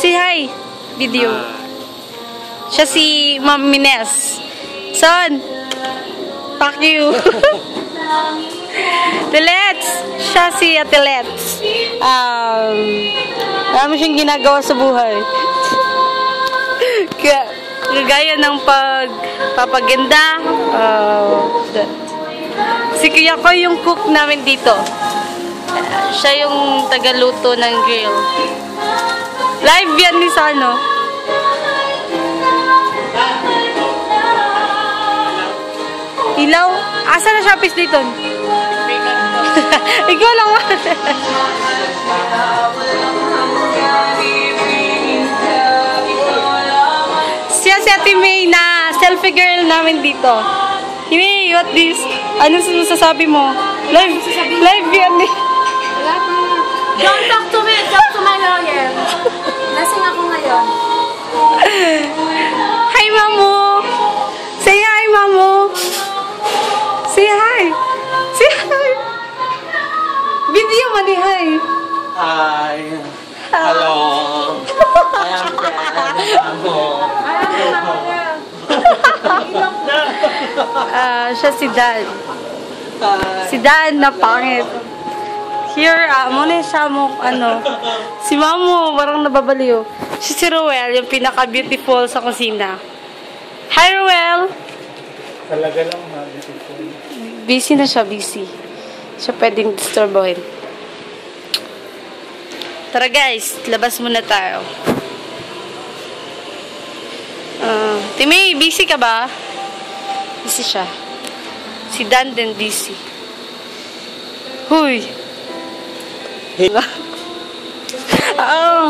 Say hi. Video. Siya si Ma'am Mines. Son. Fuck you. Telets. Siya si Telets. Marami siyang ginagawa sa buhay. Kagaya ng pagpapaganda. Si Kuya ko yung cook namin dito. Siya yung tagaluto ng grill. Live yan ni Sano. Ilaw? Asa na Shopee dito? Ikaw lang. Siya si Ate May na selfie girl namin dito. Hey, what this? Anong masasabi mo? Live yan eh. Don't talk to me. Talk to my lawyer. Lasing ako ngayon. Hi, Mamu. Say hi, Mamu. Say hi. Say hi. Video mo ni hi. Hi. Hello. I am Dan. Siya si Dan. Si Dan na pangit. Here, muna siya mo, si Mamu, parang nababaliw. Siya si Ruel, yung pinaka-beautiful sa kusina. Hi, Ruel! Talaga lang ha, beautiful. Busy na siya, busy. Siya pwedeng disturbohin. Tara guys, labas muna tayo. Timmy, busy ka ba? Busy siya. Si Dan din busy. Huy! Hey. Oh.